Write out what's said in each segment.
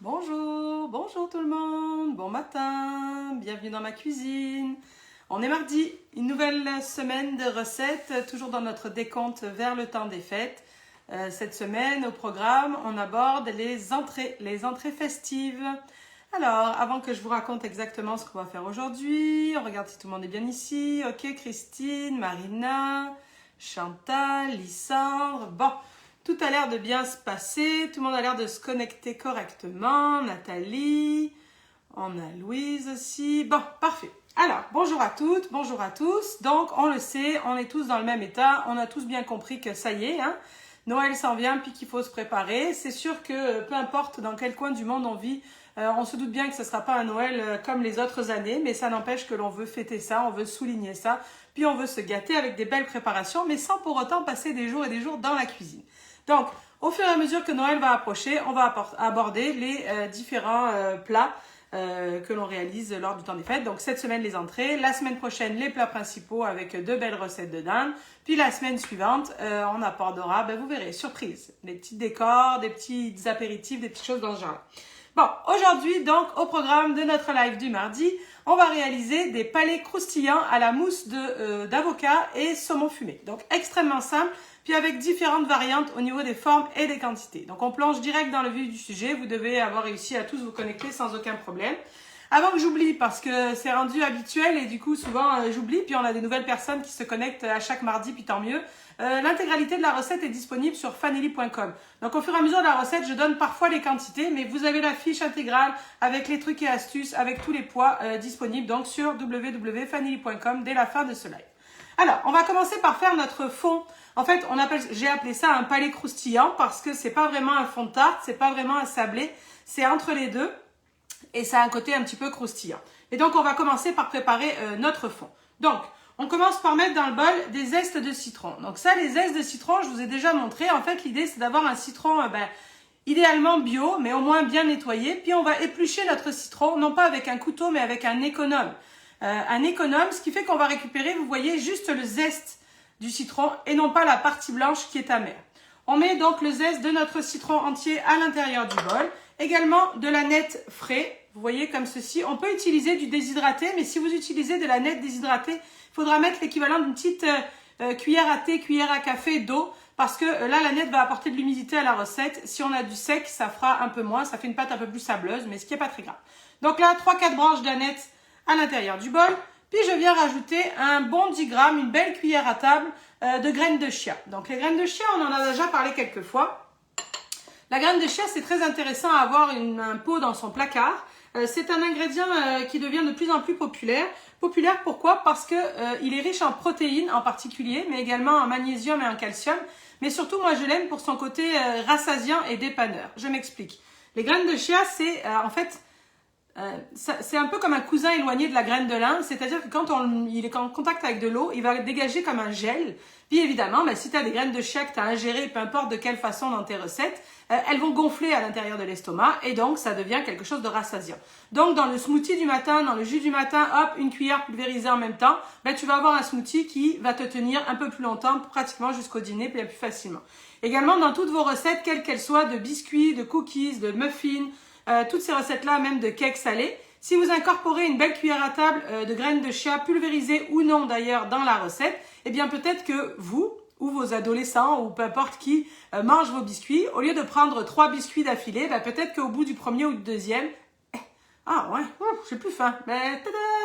Bonjour, bonjour tout le monde, bon matin, bienvenue dans ma cuisine. On est mardi, une nouvelle semaine de recettes, toujours dans notre décompte vers le temps des fêtes. Cette semaine, au programme, on aborde les entrées festives. Alors, avant que je vous raconte exactement ce qu'on va faire aujourd'hui, on regarde si tout le monde est bien ici. Ok, Christine, Marina, Chantal, Lysandre, bon... Tout a l'air de bien se passer, tout le monde a l'air de se connecter correctement. Nathalie, on a Louise aussi. Bon, parfait. Alors, bonjour à toutes, bonjour à tous. Donc, on le sait, on est tous dans le même état. On a tous bien compris que ça y est, hein, Noël s'en vient, puis qu'il faut se préparer. C'est sûr que peu importe dans quel coin du monde on vit, on se doute bien que ce ne sera pas un Noël comme les autres années, mais ça n'empêche que l'on veut fêter ça, on veut souligner ça, puis on veut se gâter avec des belles préparations, mais sans pour autant passer des jours et des jours dans la cuisine. Donc, au fur et à mesure que Noël va approcher, on va aborder les différents plats que l'on réalise lors du temps des fêtes. Donc, cette semaine, les entrées. La semaine prochaine, les plats principaux avec de belles recettes de dinde. Puis, la semaine suivante, on abordera, vous verrez, surprise. Des petits décors, des petits apéritifs, des petites choses dans ce genre. Bon, aujourd'hui, donc, au programme de notre live du mardi, on va réaliser des palais croustillants à la mousse d'avocat et saumon fumé. Donc, extrêmement simple, puis avec différentes variantes au niveau des formes et des quantités. Donc, on plonge direct dans le vif du sujet. Vous devez avoir réussi à tous vous connecter sans aucun problème. Avant que j'oublie, parce que c'est rendu habituel et du coup, souvent, j'oublie, puis on a des nouvelles personnes qui se connectent à chaque mardi, puis tant mieux. L'intégralité de la recette est disponible sur fanelli.com. Donc, au fur et à mesure de la recette, je donne parfois les quantités, mais vous avez la fiche intégrale avec les trucs et astuces, avec tous les poids disponibles, donc sur www.fanelli.com dès la fin de ce live. Alors, on va commencer par faire notre fond. En fait, j'ai appelé ça un palais croustillant parce que c'est pas vraiment un fond de tarte, c'est pas vraiment un sablé, c'est entre les deux et ça a un côté un petit peu croustillant. Et donc, on va commencer par préparer notre fond. Donc, on commence par mettre dans le bol des zestes de citron. Donc ça, les zestes de citron, je vous ai déjà montré. En fait, l'idée, c'est d'avoir un citron idéalement bio, mais au moins bien nettoyé. Puis, on va éplucher notre citron, non pas avec un couteau, mais avec un économe. Ce qui fait qu'on va récupérer, vous voyez, juste le zeste du citron et non pas la partie blanche qui est amère. On met donc le zeste de notre citron entier à l'intérieur du bol. Également de l'aneth frais, vous voyez comme ceci. On peut utiliser du déshydraté, mais si vous utilisez de l'aneth déshydraté, il faudra mettre l'équivalent d'une petite cuillère à thé, cuillère à café d'eau, parce que là, l'aneth va apporter de l'humidité à la recette. Si on a du sec, ça fera un peu moins, ça fait une pâte un peu plus sableuse, mais ce qui n'est pas très grave. Donc là, 3-4 branches d'aneth à l'intérieur du bol. Puis je viens rajouter un bon 10 grammes, une belle cuillère à table de graines de chia. Donc les graines de chia, on en a déjà parlé quelques fois. La graine de chia, c'est très intéressant à avoir un pot dans son placard. C'est un ingrédient qui devient de plus en plus populaire. Populaire pourquoi? Parce que il est riche en protéines en particulier, mais également en magnésium et en calcium. Mais surtout, moi, je l'aime pour son côté rassasiant et dépanneur. Je m'explique. Les graines de chia, c'est en fait... c'est un peu comme un cousin éloigné de la graine de lin, c'est-à-dire que quand il est en contact avec de l'eau, il va dégager comme un gel. Puis évidemment, si tu as des graines de chia que tu as ingérées, peu importe de quelle façon dans tes recettes, elles vont gonfler à l'intérieur de l'estomac et donc ça devient quelque chose de rassasiant. Donc dans le smoothie du matin, dans le jus du matin, hop, une cuillère pulvérisée en même temps, tu vas avoir un smoothie qui va te tenir un peu plus longtemps, pratiquement jusqu'au dîner, bien plus facilement. Également dans toutes vos recettes, quelles qu'elles soient, de biscuits, de cookies, de muffins, toutes ces recettes-là, même de cakes salés, si vous incorporez une belle cuillère à table de graines de chia, pulvérisées ou non d'ailleurs dans la recette, eh bien peut-être que vous ou vos adolescents ou peu importe qui mangent vos biscuits, au lieu de prendre 3 biscuits d'affilée, peut-être qu'au bout du premier ou du deuxième, j'ai plus faim.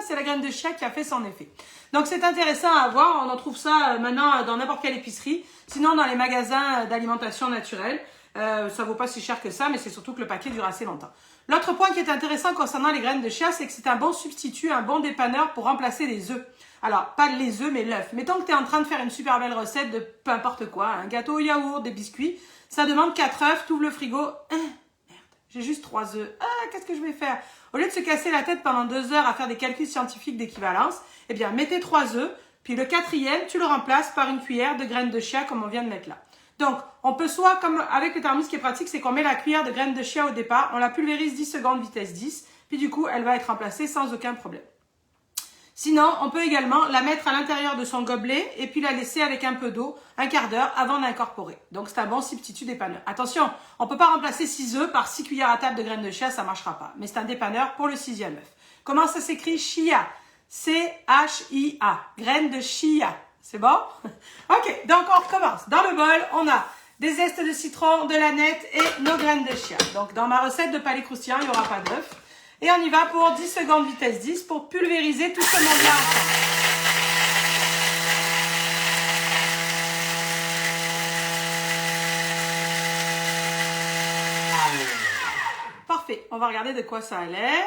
C'est la graine de chia qui a fait son effet. Donc c'est intéressant à voir, on en trouve ça maintenant dans n'importe quelle épicerie, sinon dans les magasins d'alimentation naturelle. Ça vaut pas si cher que ça, mais c'est surtout que le paquet dure assez longtemps. L'autre point qui est intéressant concernant les graines de chia, c'est que c'est un bon substitut, un bon dépanneur pour remplacer les œufs. Alors, pas les œufs, mais l'œuf. Mettons que tu es en train de faire une super belle recette de peu importe quoi, un gâteau au yaourt, des biscuits. Ça demande 4 œufs, tu ouvres le frigo. Merde, j'ai juste 3 œufs. Qu'est-ce que je vais faire? Au lieu de se casser la tête pendant 2 heures à faire des calculs scientifiques d'équivalence, eh bien, mettez 3 œufs, puis le 4e, tu le remplaces par une cuillère de graines de chia comme on vient de mettre là. Donc, on peut soit, comme avec le thermos, ce qui est pratique, c'est qu'on met la cuillère de graines de chia au départ, on la pulvérise 10 secondes, vitesse 10, puis du coup, elle va être remplacée sans aucun problème. Sinon, on peut également la mettre à l'intérieur de son gobelet et puis la laisser avec un peu d'eau un quart d'heure avant d'incorporer. Donc, c'est un bon substitut dépanneur. Attention, on ne peut pas remplacer 6 œufs par 6 cuillères à table de graines de chia, ça ne marchera pas. Mais c'est un dépanneur pour le 6e œuf. Comment ça s'écrit? Chia. C-H-I-A. Graines de chia. C'est bon? Ok, donc on recommence. Dans le bol, on a des zestes de citron, de l'aneth et nos graines de chia. Donc, dans ma recette de palais croustillant, il n'y aura pas d'œuf. Et on y va pour 10 secondes vitesse 10 pour pulvériser tout ce monde-là ensemble. Parfait, on va regarder de quoi ça a l'air.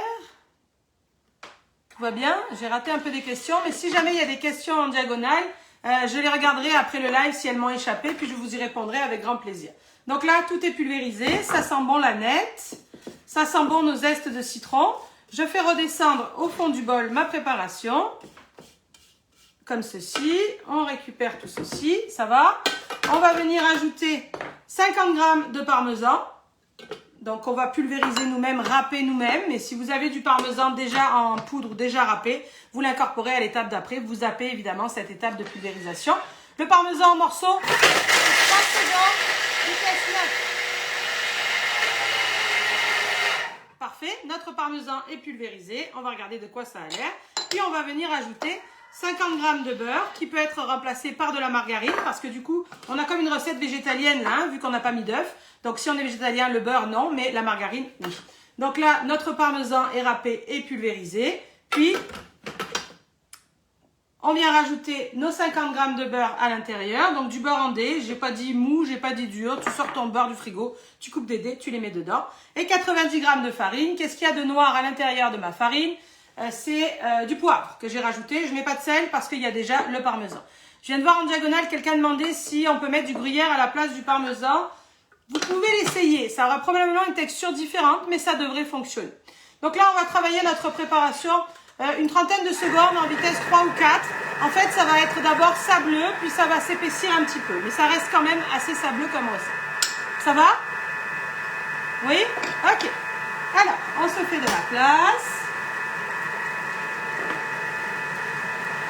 Tout va bien, j'ai raté un peu des questions, mais si jamais il y a des questions en diagonale, je les regarderai après le live si elles m'ont échappé, puis je vous y répondrai avec grand plaisir. Donc là, tout est pulvérisé, ça sent bon l'aneth, ça sent bon nos zestes de citron. Je fais redescendre au fond du bol ma préparation, comme ceci. On récupère tout ceci, ça va. On va venir ajouter 50 g de parmesan. Donc, on va pulvériser nous-mêmes, râper nous-mêmes. Mais si vous avez du parmesan déjà en poudre ou déjà râpé, vous l'incorporez à l'étape d'après. Vous zappez évidemment cette étape de pulvérisation. Le parmesan en morceaux, 30 secondes, vitesse 9. Parfait, notre parmesan est pulvérisé. On va regarder de quoi ça a l'air. Puis, on va venir ajouter 50 g de beurre qui peut être remplacé par de la margarine parce que du coup, on a comme une recette végétalienne là, hein, vu qu'on n'a pas mis d'œuf. Donc, si on est végétalien, le beurre, non, mais la margarine, oui. Donc là, notre parmesan est râpé et pulvérisé. Puis, on vient rajouter nos 50 g de beurre à l'intérieur. Donc, du beurre en dés. J'ai pas dit mou, j'ai pas dit dur. Tu sors ton beurre du frigo, tu coupes des dés, tu les mets dedans. Et 90 g de farine. Qu'est-ce qu'il y a de noir à l'intérieur de ma farine? C'est du poivre que j'ai rajouté. Je mets pas de sel parce qu'il y a déjà le parmesan. Je viens de voir en diagonale quelqu'un demander si on peut mettre du gruyère à la place du parmesan. Vous pouvez l'essayer. Ça aura probablement une texture différente, mais ça devrait fonctionner. Donc là, on va travailler notre préparation une trentaine de secondes en vitesse 3 ou 4. En fait, ça va être d'abord sableux, puis ça va s'épaissir un petit peu. Mais ça reste quand même assez sableux comme recette. Ça va? Oui? Ok. Alors, on se fait de la place.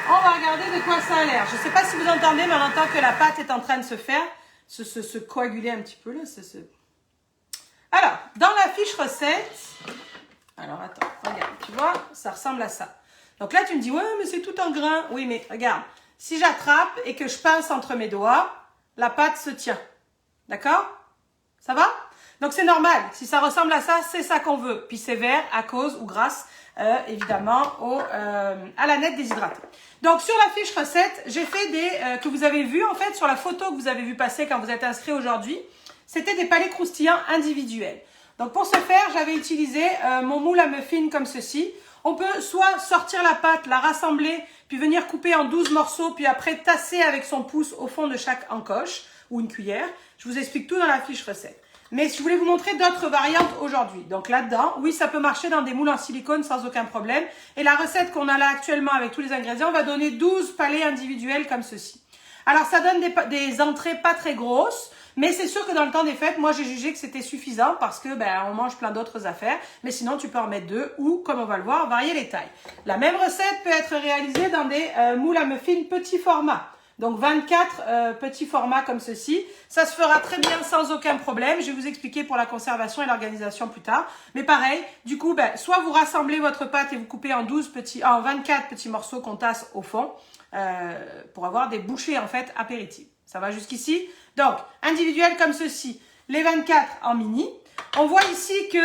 On va regarder de quoi ça a l'air. Je ne sais pas si vous entendez, mais on entend que la pâte est en train de se faire, se coaguler un petit peu. Là, Alors, dans la fiche recette, alors attends, regarde, tu vois, ça ressemble à ça. Donc là, tu me dis, ouais, mais c'est tout en grains. Oui, mais regarde, si j'attrape et que je pince entre mes doigts, la pâte se tient. D'accord? Ça va? Donc c'est normal, si ça ressemble à ça, c'est ça qu'on veut. Puis c'est vert à cause ou grâce, évidemment, à l'aneth déshydratée. Donc sur la fiche recette, j'ai fait des, que vous avez vu en fait, sur la photo que vous avez vu passer quand vous êtes inscrit aujourd'hui, c'était des palais croustillants individuels. Donc pour ce faire, j'avais utilisé mon moule à muffins comme ceci. On peut soit sortir la pâte, la rassembler, puis venir couper en 12 morceaux, puis après tasser avec son pouce au fond de chaque encoche ou une cuillère. Je vous explique tout dans la fiche recette. Mais je voulais vous montrer d'autres variantes aujourd'hui. Donc là-dedans, oui, ça peut marcher dans des moules en silicone sans aucun problème. Et la recette qu'on a là actuellement avec tous les ingrédients va donner 12 palais individuels comme ceci. Alors ça donne des entrées pas très grosses. Mais c'est sûr que dans le temps des fêtes, moi j'ai jugé que c'était suffisant parce que on mange plein d'autres affaires. Mais sinon tu peux en mettre 2 ou, comme on va le voir, varier les tailles. La même recette peut être réalisée dans des moules à muffins petit format. Donc 24 petits formats comme ceci. Ça se fera très bien sans aucun problème. Je vais vous expliquer pour la conservation et l'organisation plus tard. Mais pareil, du coup, soit vous rassemblez votre pâte et vous coupez en 24 petits morceaux qu'on tasse au fond pour avoir des bouchées en fait apéritives. Ça va jusqu'ici? Donc, individuel comme ceci, les 24 en mini. On voit ici que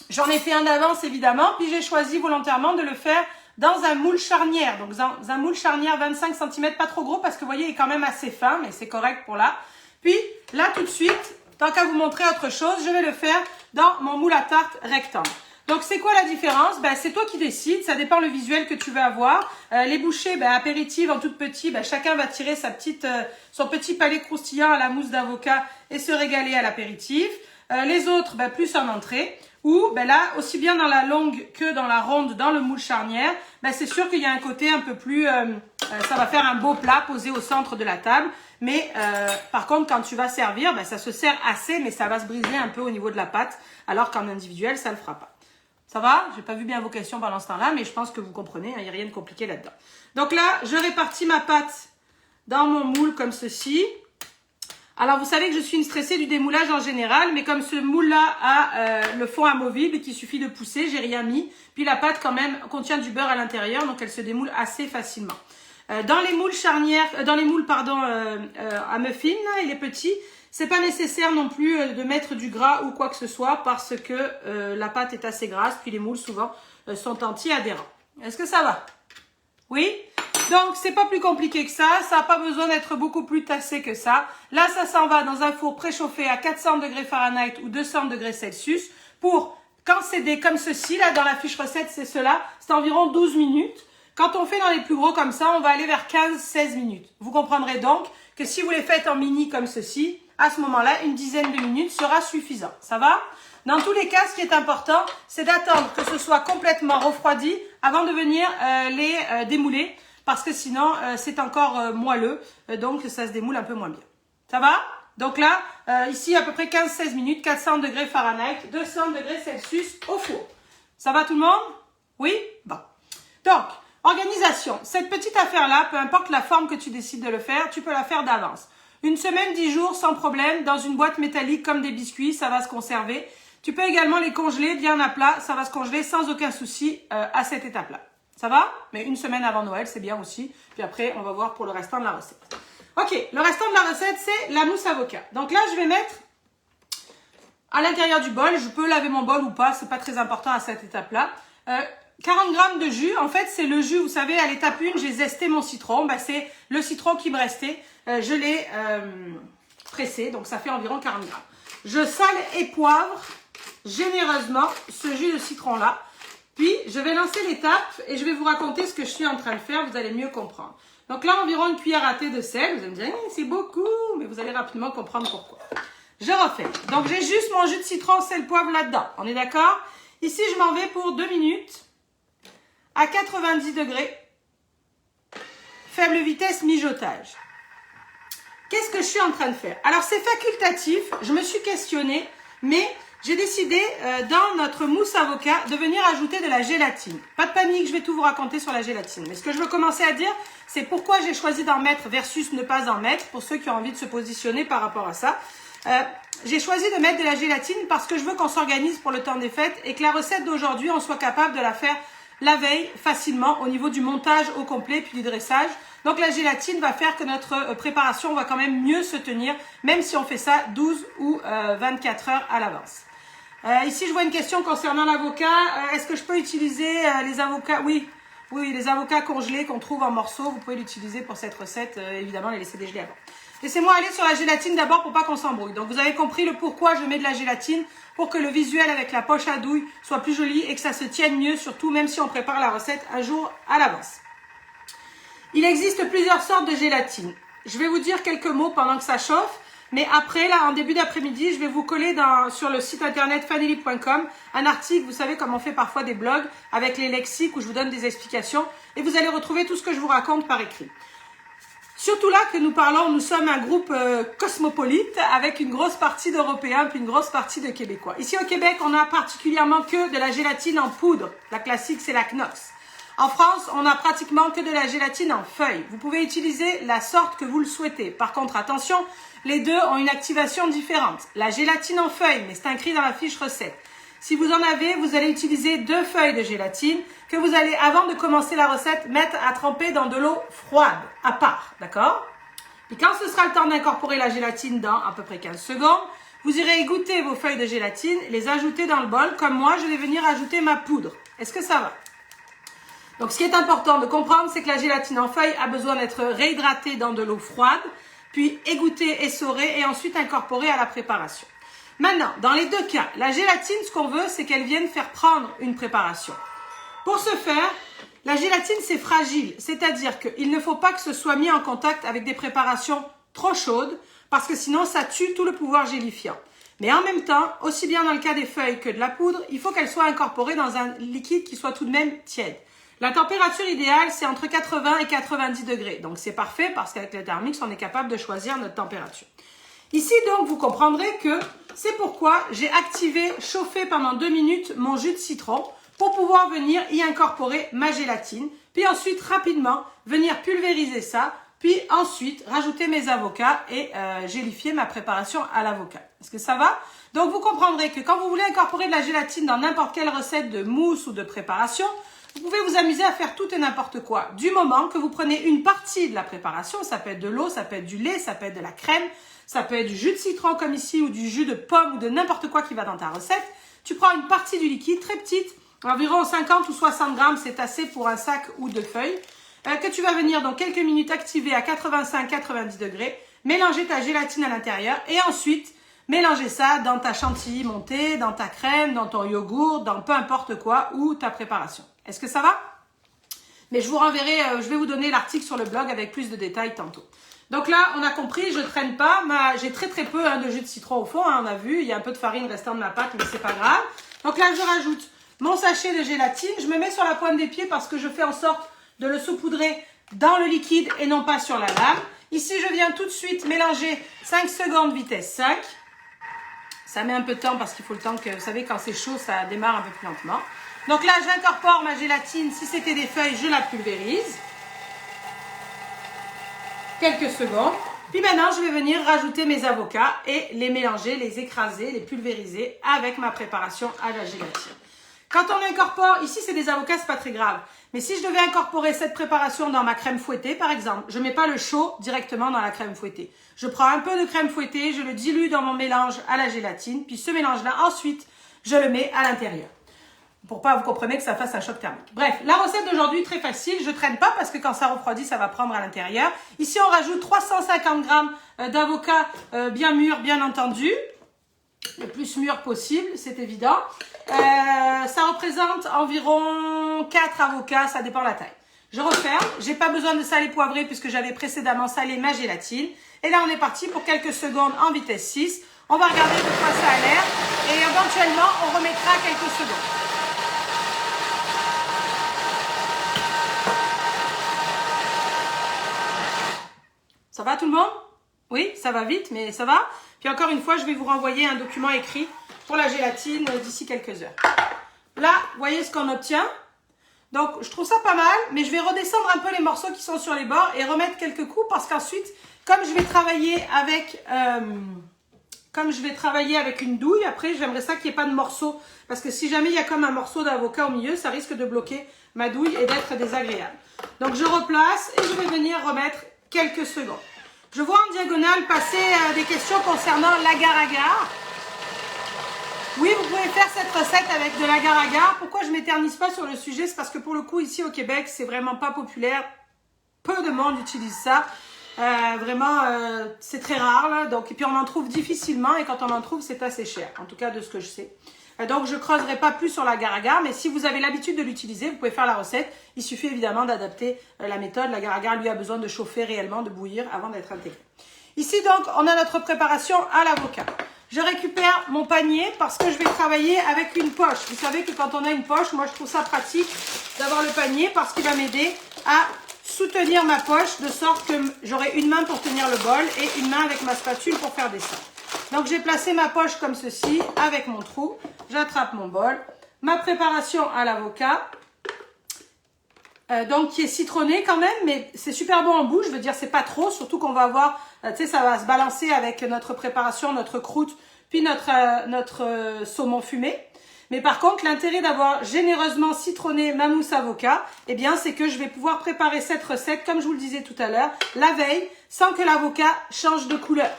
j'en ai fait un d'avance évidemment, puis j'ai choisi volontairement de le faire dans un moule charnière. Donc, dans un moule charnière 25 cm, pas trop gros parce que vous voyez, il est quand même assez fin, mais c'est correct pour là. Puis, là tout de suite, tant qu'à vous montrer autre chose, je vais le faire dans mon moule à tarte rectangle. Donc, c'est quoi la différence? C'est toi qui décides, ça dépend le visuel que tu veux avoir. Les bouchées apéritives en tout petit, chacun va tirer son petit palais croustillant à la mousse d'avocat et se régaler à l'apéritif. Les autres, plus en entrée. Ou là, aussi bien dans la longue que dans la ronde, dans le moule charnière, c'est sûr qu'il y a un côté un peu plus... ça va faire un beau plat posé au centre de la table. Mais par contre, quand tu vas servir, ça se sert assez, mais ça va se briser un peu au niveau de la pâte, alors qu'en individuel, ça ne le fera pas. Ça va? J'ai pas vu bien vos questions pendant ce temps-là, mais je pense que vous comprenez, il n'y a rien de compliqué là-dedans. Donc là, je répartis ma pâte dans mon moule comme ceci. Alors, vous savez que je suis une stressée du démoulage en général, mais comme ce moule-là a le fond amovible et qu'il suffit de pousser, j'ai rien mis. Puis la pâte, quand même, contient du beurre à l'intérieur, donc elle se démoule assez facilement. Dans les moules à muffins, là, il est petit, c'est pas nécessaire non plus de mettre du gras ou quoi que ce soit parce que la pâte est assez grasse, puis les moules, souvent, sont anti-adhérents. Est-ce que ça va? Oui? Donc, c'est pas plus compliqué que ça. Ça n'a pas besoin d'être beaucoup plus tassé que ça. Là, ça s'en va dans un four préchauffé à 400 degrés Fahrenheit ou 200 degrés Celsius pour, quand c'est des comme ceci, là, dans la fiche recette, c'est cela, c'est environ 12 minutes. Quand on fait dans les plus gros comme ça, on va aller vers 15-16 minutes. Vous comprendrez donc que si vous les faites en mini comme ceci, à ce moment-là, une dizaine de minutes sera suffisant. Ça va? Dans tous les cas, ce qui est important, c'est d'attendre que ce soit complètement refroidi avant de venir les démouler. Parce que sinon, c'est encore moelleux, donc ça se démoule un peu moins bien. Ça va? Donc là, ici, à peu près 15-16 minutes, 400 degrés Fahrenheit, 200 degrés Celsius au four. Ça va tout le monde? Oui? Bon. Donc, organisation. Cette petite affaire-là, peu importe la forme que tu décides de le faire, tu peux la faire d'avance. Une semaine, 10 jours, sans problème, dans une boîte métallique comme des biscuits, ça va se conserver. Tu peux également les congeler bien à plat, ça va se congeler sans aucun souci à cette étape-là. Ça va? Mais une semaine avant Noël, c'est bien aussi. Puis après, on va voir pour le restant de la recette. Ok, le restant de la recette, c'est la mousse avocat. Donc là, je vais mettre à l'intérieur du bol. Je peux laver mon bol ou pas, c'est pas très important à cette étape-là. 40 grammes de jus. En fait, c'est le jus, vous savez, à l'étape 1, j'ai zesté mon citron. Ben, c'est le citron qui me restait. Je l'ai pressé, donc ça fait environ 40 grammes. Je sale et poivre généreusement ce jus de citron-là. Puis, je vais lancer l'étape et je vais vous raconter ce que je suis en train de faire. Vous allez mieux comprendre. Donc là, environ une cuillère à thé de sel. Vous allez me dire, c'est beaucoup, mais vous allez rapidement comprendre pourquoi. Je refais. Donc, j'ai juste mon jus de citron, sel, poivre là-dedans. On est d'accord? Ici, je m'en vais pour 2 minutes à 90 degrés. Faible vitesse, mijotage. Qu'est-ce que je suis en train de faire? Alors, c'est facultatif. Je me suis questionnée, mais j'ai décidé, dans notre mousse avocat, de venir ajouter de la gélatine. Pas de panique, je vais tout vous raconter sur la gélatine. Mais ce que je veux commencer à dire, c'est pourquoi j'ai choisi d'en mettre versus ne pas en mettre, pour ceux qui ont envie de se positionner par rapport à ça. J'ai choisi de mettre de la gélatine parce que je veux qu'on s'organise pour le temps des fêtes et que la recette d'aujourd'hui, on soit capable de la faire la veille facilement au niveau du montage au complet puis du dressage. Donc la gélatine va faire que notre préparation va quand même mieux se tenir, même si on fait ça 12 ou 24 heures à l'avance. Ici, je vois une question concernant l'avocat. Est-ce que je peux utiliser les avocats? Oui, les avocats congelés qu'on trouve en morceaux, vous pouvez l'utiliser pour cette recette. Évidemment, les laisser dégeler avant. Laissez-moi aller sur la gélatine d'abord pour pas qu'on s'embrouille. Donc, vous avez compris le pourquoi je mets de la gélatine, pour que le visuel avec la poche à douille soit plus joli et que ça se tienne mieux, surtout même si on prépare la recette un jour à l'avance. Il existe plusieurs sortes de gélatine. Je vais vous dire quelques mots pendant que ça chauffe. Mais après, là, en début d'après-midi, je vais vous coller sur le site internet fanelli.com un article, vous savez, comme on fait parfois des blogs avec les lexiques où je vous donne des explications. Et vous allez retrouver tout ce que je vous raconte par écrit. Surtout là que nous parlons, nous sommes un groupe cosmopolite avec une grosse partie d'Européens puis une grosse partie de Québécois. Ici au Québec, on a particulièrement que de la gélatine en poudre. La classique, c'est la Knox. En France, on a pratiquement que de la gélatine en feuilles. Vous pouvez utiliser la sorte que vous le souhaitez. Par contre, attention, les deux ont une activation différente. La gélatine en feuilles, mais c'est inscrit dans la fiche recette. Si vous en avez, vous allez utiliser 2 feuilles de gélatine que vous allez, avant de commencer la recette, mettre à tremper dans de l'eau froide, à part, d'accord? Puis quand ce sera le temps d'incorporer la gélatine dans à peu près 15 secondes, vous irez égoutter vos feuilles de gélatine, les ajouter dans le bol. Comme moi, je vais venir ajouter ma poudre. Est-ce que ça va? Donc, ce qui est important de comprendre, c'est que la gélatine en feuille a besoin d'être réhydratée dans de l'eau froide, puis égouttée, essorée et ensuite incorporée à la préparation. Maintenant, dans les deux cas, la gélatine, ce qu'on veut, c'est qu'elle vienne faire prendre une préparation. Pour ce faire, la gélatine, c'est fragile, c'est-à-dire qu'il ne faut pas que ce soit mis en contact avec des préparations trop chaudes, parce que sinon, ça tue tout le pouvoir gélifiant. Mais en même temps, aussi bien dans le cas des feuilles que de la poudre, il faut qu'elle soit incorporée dans un liquide qui soit tout de même tiède. La température idéale, c'est entre 80 et 90 degrés. Donc, c'est parfait parce qu'avec le Thermix, on est capable de choisir notre température. Ici, donc, vous comprendrez que c'est pourquoi j'ai activé, chauffé pendant 2 minutes mon jus de citron pour pouvoir venir y incorporer ma gélatine. Puis ensuite, rapidement, venir pulvériser ça. Puis ensuite, rajouter mes avocats et gélifier ma préparation à l'avocat. Est-ce que ça va? Donc, vous comprendrez que quand vous voulez incorporer de la gélatine dans n'importe quelle recette de mousse ou de préparation, vous pouvez vous amuser à faire tout et n'importe quoi. Du moment que vous prenez une partie de la préparation, ça peut être de l'eau, ça peut être du lait, ça peut être de la crème, ça peut être du jus de citron comme ici ou du jus de pomme ou de n'importe quoi qui va dans ta recette. Tu prends une partie du liquide très petite, environ 50 ou 60 grammes, c'est assez pour un sac ou deux feuilles, que tu vas venir dans quelques minutes activer à 85-90 degrés, mélanger ta gélatine à l'intérieur et ensuite mélanger ça dans ta chantilly montée, dans ta crème, dans ton yogourt, dans peu importe quoi ou ta préparation. Est-ce que ça va? Mais je vous renverrai, je vais vous donner l'article sur le blog avec plus de détails tantôt. Donc là, on a compris, je ne traîne pas. J'ai très peu de jus de citron au fond, on a vu. Il y a un peu de farine restant de ma pâte, mais c'est pas grave. Donc là, je rajoute mon sachet de gélatine. Je me mets sur la pointe des pieds parce que je fais en sorte de le saupoudrer dans le liquide et non pas sur la lame. Ici, je viens tout de suite mélanger 5 secondes vitesse 5. Ça met un peu de temps parce qu'il faut le temps que, vous savez, quand c'est chaud, ça démarre un peu plus lentement. Donc là, j'incorpore ma gélatine. Si c'était des feuilles, je la pulvérise. Quelques secondes. Puis maintenant, je vais venir rajouter mes avocats et les mélanger, les écraser, les pulvériser avec ma préparation à la gélatine. Quand on incorpore, ici c'est des avocats, c'est pas très grave. Mais si je devais incorporer cette préparation dans ma crème fouettée, par exemple, je mets pas le chaud directement dans la crème fouettée. Je prends un peu de crème fouettée, je le dilue dans mon mélange à la gélatine, puis ce mélange-là, ensuite, je le mets à l'intérieur. Pour pas, vous comprenez, que ça fasse un choc thermique. Bref, la recette d'aujourd'hui, très facile. Je traîne pas parce que quand ça refroidit, ça va prendre à l'intérieur. Ici, on rajoute 350 grammes d'avocats bien mûrs, bien entendu. Le plus mûr possible, c'est évident. Ça représente environ 4 avocats, ça dépend de la taille. Je referme. J'ai pas besoin de sel et poivrer puisque j'avais précédemment salé ma gélatine. Et là, on est parti pour quelques secondes en vitesse 6. On va regarder de quoi ça a l'air. Et éventuellement, on remettra quelques secondes. Ça va tout le monde? Oui, ça va vite, mais ça va. Puis encore une fois, je vais vous renvoyer un document écrit pour la gélatine d'ici quelques heures. Là, vous voyez ce qu'on obtient. Donc, je trouve ça pas mal, mais je vais redescendre un peu les morceaux qui sont sur les bords et remettre quelques coups parce qu'ensuite, comme je vais travailler avec une douille, après, j'aimerais ça qu'il n'y ait pas de morceaux. Parce que si jamais il y a comme un morceau d'avocat au milieu, ça risque de bloquer ma douille et d'être désagréable. Donc, je replace et je vais venir remettre quelques secondes. Je vois en diagonale passer des questions concernant l'agar-agar. Oui, vous pouvez faire cette recette avec de l'agar-agar. Pourquoi je ne m'éternise pas sur le sujet? C'est parce que pour le coup, ici au Québec, c'est vraiment pas populaire. Peu de monde utilise ça. C'est très rare. Là. Donc, et puis, on en trouve difficilement. Et quand on en trouve, c'est assez cher. En tout cas, de ce que je sais. Donc, je ne creuserai pas plus sur l'agar-agar, mais si vous avez l'habitude de l'utiliser, vous pouvez faire la recette. Il suffit évidemment d'adapter la méthode. L'agar-agar, lui, a besoin de chauffer réellement, de bouillir avant d'être intégré. Ici, donc, on a notre préparation à l'avocat. Je récupère mon panier parce que je vais travailler avec une poche. Vous savez que quand on a une poche, moi, je trouve ça pratique d'avoir le panier parce qu'il va m'aider à soutenir ma poche de sorte que j'aurai une main pour tenir le bol et une main avec ma spatule pour faire des dessin. Donc, j'ai placé ma poche comme ceci avec mon trou. J'attrape mon bol. Ma préparation à l'avocat. Donc, qui est citronné quand même, mais c'est super bon en bouche. Je veux dire, c'est pas trop. Surtout qu'on va avoir, tu sais, ça va se balancer avec notre préparation, notre croûte, puis notre saumon fumé. Mais par contre, l'intérêt d'avoir généreusement citronné ma mousse avocat, eh bien, c'est que je vais pouvoir préparer cette recette, comme je vous le disais tout à l'heure, la veille, sans que l'avocat change de couleur.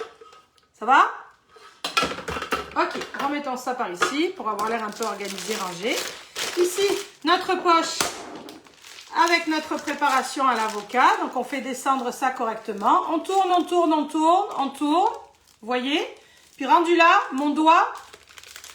Ça va? Ok, remettons ça par ici pour avoir l'air un peu organisé, rangé. Ici, notre poche avec notre préparation à l'avocat. Donc, on fait descendre ça correctement. On tourne, on tourne, on tourne, on tourne. Vous voyez? Puis rendu là, mon doigt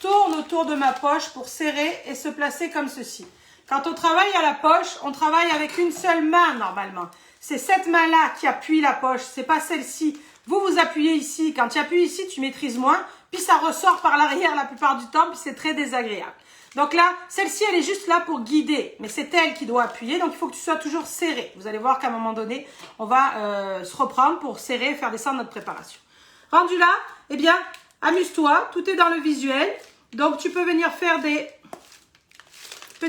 tourne autour de ma poche pour serrer et se placer comme ceci. Quand on travaille à la poche, on travaille avec une seule main normalement. C'est cette main-là qui appuie la poche, c'est pas celle-ci. Vous appuyez ici. Quand tu appuies ici, tu maîtrises moins. Puis ça ressort par l'arrière la plupart du temps, puis c'est très désagréable. Donc là, celle-ci, elle est juste là pour guider. Mais c'est elle qui doit appuyer, donc il faut que tu sois toujours serré. Vous allez voir qu'à un moment donné, on va se reprendre pour serrer et faire descendre notre préparation. Rendu là, eh bien, amuse-toi. Tout est dans le visuel. Donc, tu peux venir faire des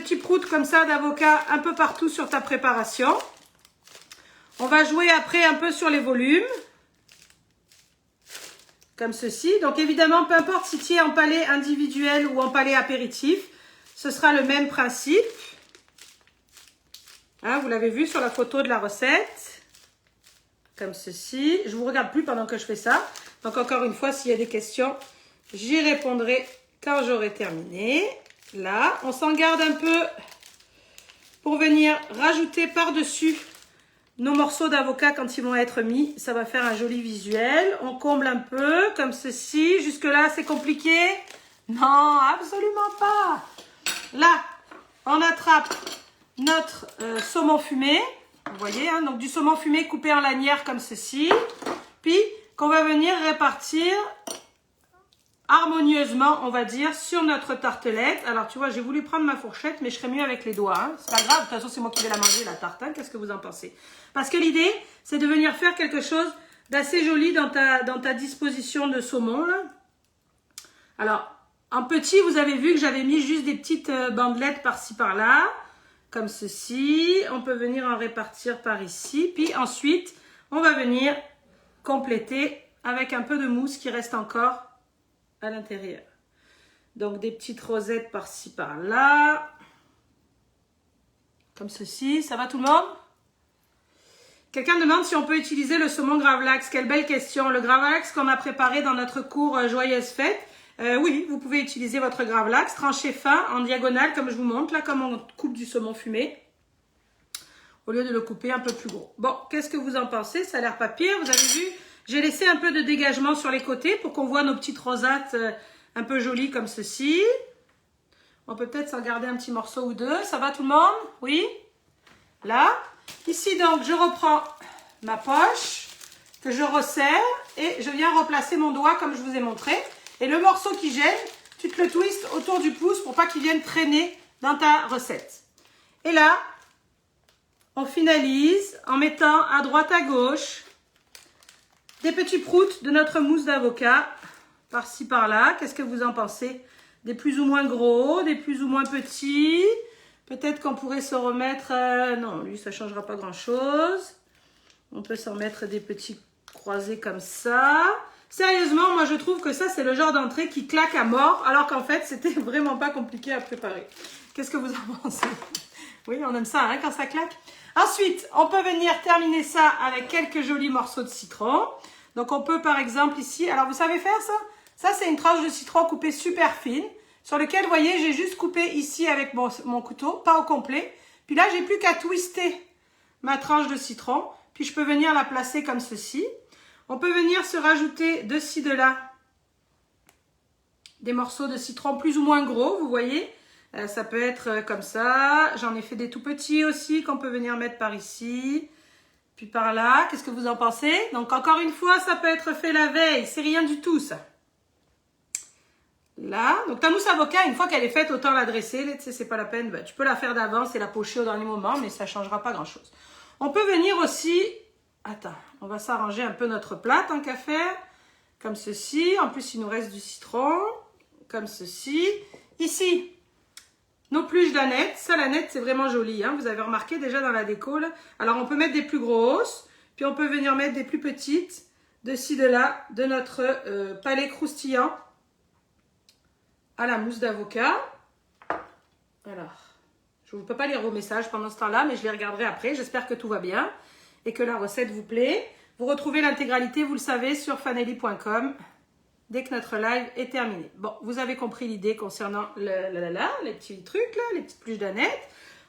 petits proutes comme ça d'avocat un peu partout sur ta préparation. On va jouer après un peu sur les volumes. Comme ceci. Donc évidemment, peu importe si tu es en palais individuel ou en palais apéritif, ce sera le même principe. Hein, vous l'avez vu sur la photo de la recette. Comme ceci. Je ne vous regarde plus pendant que je fais ça. Donc encore une fois, s'il y a des questions, j'y répondrai quand j'aurai terminé. Là, on s'en garde un peu pour venir rajouter par-dessus nos morceaux d'avocat quand ils vont être mis. Ça va faire un joli visuel. On comble un peu comme ceci. Jusque-là, c'est compliqué? Non, absolument pas. Là, on attrape notre saumon fumé. Vous voyez, hein, donc du saumon fumé coupé en lanières comme ceci. Puis, qu'on va venir répartir harmonieusement, on va dire, sur notre tartelette. Alors, tu vois, j'ai voulu prendre ma fourchette, mais je serais mieux avec les doigts. Hein. C'est pas grave, de toute façon, c'est moi qui vais la manger, la tarte. Hein. Qu'est-ce que vous en pensez? Parce que l'idée, c'est de venir faire quelque chose d'assez joli dans ta disposition de saumon. Là. Alors, en petit, vous avez vu que j'avais mis juste des petites bandelettes par-ci, par-là. Comme ceci. On peut venir en répartir par ici. Puis ensuite, on va venir compléter avec un peu de mousse qui reste encore à l'intérieur. Donc des petites rosettes par-ci par-là. Comme ceci. Ça va tout le monde? Quelqu'un demande si on peut utiliser le saumon gravlax. Quelle belle question. Le gravlax qu'on a préparé dans notre cours Joyeuse Fête. Oui, vous pouvez utiliser votre gravlax tranché fin en diagonale comme je vous montre. Là, comme on coupe du saumon fumé. Au lieu de le couper un peu plus gros. Bon, qu'est-ce que vous en pensez? Ça a l'air pas pire. Vous avez vu? J'ai laissé un peu de dégagement sur les côtés pour qu'on voit nos petites rosates un peu jolies comme ceci. On peut peut-être s'en garder un petit morceau ou deux. Ça va tout le monde? Oui? Là. Ici donc, je reprends ma poche que je resserre et je viens replacer mon doigt comme je vous ai montré. Et le morceau qui gêne, tu te le twistes autour du pouce pour pas qu'il vienne traîner dans ta recette. Et là, on finalise en mettant à droite à gauche des petits proutes de notre mousse d'avocat, par-ci, par-là. Qu'est-ce que vous en pensez? Des plus ou moins gros, des plus ou moins petits. Peut-être qu'on pourrait se remettre... non, lui, ça ne changera pas grand-chose. On peut s'en mettre des petits croisés comme ça. Sérieusement, moi, je trouve que ça, c'est le genre d'entrée qui claque à mort, alors qu'en fait, c'était vraiment pas compliqué à préparer. Qu'est-ce que vous en pensez? Oui, on aime ça, hein, quand ça claque. Ensuite, on peut venir terminer ça avec quelques jolis morceaux de citron. Donc, on peut, par exemple, ici... Alors, vous savez faire ça? Ça, c'est une tranche de citron coupée super fine, sur lequel, vous voyez, j'ai juste coupé ici avec mon couteau, pas au complet. Puis là, j'ai plus qu'à twister ma tranche de citron. Puis, je peux venir la placer comme ceci. On peut venir se rajouter de ci, de là, des morceaux de citron plus ou moins gros, vous voyez. Ça peut être comme ça. J'en ai fait des tout petits aussi qu'on peut venir mettre par ici. Puis par là. Qu'est-ce que vous en pensez? Donc encore une fois, ça peut être fait la veille. C'est rien du tout ça. Là. Donc ta mousse avocat, une fois qu'elle est faite, autant la dresser. Tu sais, c'est pas la peine. Ben, tu peux la faire d'avance et la pocher au dernier moment, mais ça ne changera pas grand-chose. On peut venir aussi... Attends, on va s'arranger un peu notre plat tant qu'à faire. Comme ceci. En plus, il nous reste du citron. Comme ceci. Ici... Nos pluches d'aneth, ça l'aneth c'est vraiment joli, hein. Vous avez remarqué déjà dans la déco là. Alors on peut mettre des plus grosses, puis on peut venir mettre des plus petites, de ci de là, de notre palais croustillant à la mousse d'avocat. Alors, je ne peux pas lire vos messages pendant ce temps-là, mais je les regarderai après. J'espère que tout va bien et que la recette vous plaît. Vous retrouvez l'intégralité, vous le savez, sur fanelli.com. Dès que notre live est terminé. Bon, vous avez compris l'idée concernant les petits trucs, là, les petites pluches d'aneth.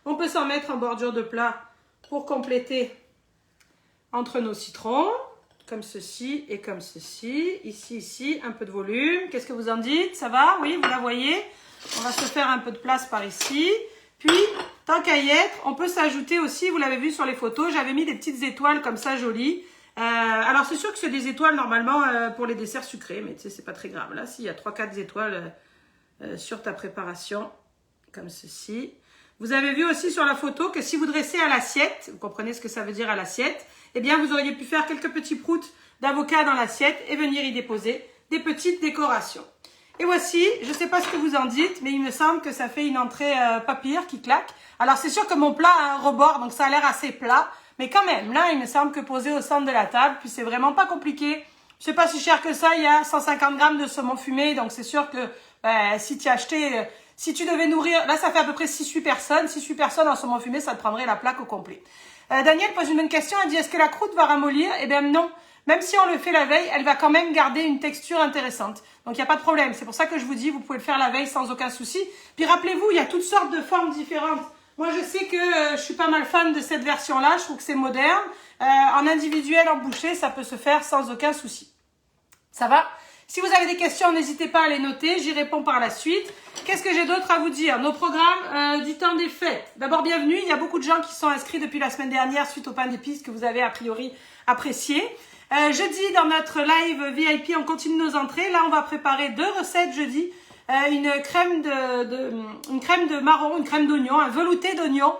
On peut s'en mettre en bordure de plat pour compléter entre nos citrons, comme ceci et comme ceci. Ici, ici, un peu de volume. Qu'est-ce que vous en dites? Ça va? Oui, vous la voyez? On va se faire un peu de place par ici. Puis, tant qu'à y être, on peut s'ajouter aussi, vous l'avez vu sur les photos, j'avais mis des petites étoiles comme ça, jolies. Alors c'est sûr que c'est des étoiles normalement pour les desserts sucrés, mais tu sais c'est pas très grave. Là, s'il y a 3-4 étoiles sur ta préparation, comme ceci. Vous avez vu aussi sur la photo que si vous dressez à l'assiette, vous comprenez ce que ça veut dire à l'assiette, eh bien vous auriez pu faire quelques petits proutes d'avocat dans l'assiette et venir y déposer des petites décorations. Et voici, je ne sais pas ce que vous en dites, mais il me semble que ça fait une entrée pas pire qui claque. Alors c'est sûr que mon plat a un rebord, donc ça a l'air assez plat. Mais quand même, là, il me semble que posé au centre de la table, puis c'est vraiment pas compliqué. C'est pas si cher que ça, il y a 150 grammes de saumon fumé, donc c'est sûr que si tu as acheté, si tu devais nourrir, là ça fait à peu près 6-8 personnes, 6-8 personnes en saumon fumé, ça te prendrait la plaque au complet. Daniel pose une bonne question, elle dit est-ce que la croûte va ramollir? Eh bien non, même si on le fait la veille, elle va quand même garder une texture intéressante. Donc il n'y a pas de problème, c'est pour ça que je vous dis, vous pouvez le faire la veille sans aucun souci. Puis rappelez-vous, il y a toutes sortes de formes différentes. Moi, je sais que je suis pas mal fan de cette version-là. Je trouve que c'est moderne. En individuel, en bouchée, ça peut se faire sans aucun souci. Ça va? Si vous avez des questions, n'hésitez pas à les noter. J'y réponds par la suite. Qu'est-ce que j'ai d'autre à vous dire? Nos programmes du temps des fêtes. D'abord, bienvenue. Il y a beaucoup de gens qui sont inscrits depuis la semaine dernière suite au pain d'épices que vous avez a priori apprécié. Jeudi, dans notre live VIP, on continue nos entrées. Là, on va préparer 2 recettes jeudi. Une crème de marron, une crème d'oignon, un velouté d'oignon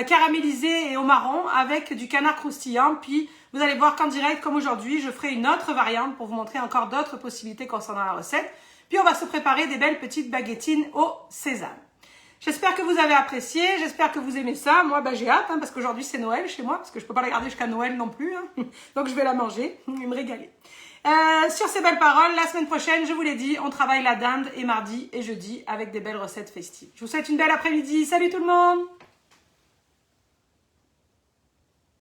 caramélisé et au marron avec du canard croustillant. Puis vous allez voir qu'en direct, comme aujourd'hui, je ferai une autre variante pour vous montrer encore d'autres possibilités concernant la recette. Puis on va se préparer des belles petites baguettines au sésame. J'espère que vous avez apprécié, j'espère que vous aimez ça. Moi, j'ai hâte parce qu'aujourd'hui c'est Noël chez moi, parce que je peux pas la garder jusqu'à Noël non plus. Donc je vais la manger et me régaler. Sur ces belles paroles, la semaine prochaine, je vous l'ai dit, on travaille la dinde et mardi et jeudi avec des belles recettes festives. Je vous souhaite une belle après-midi. Salut tout le monde!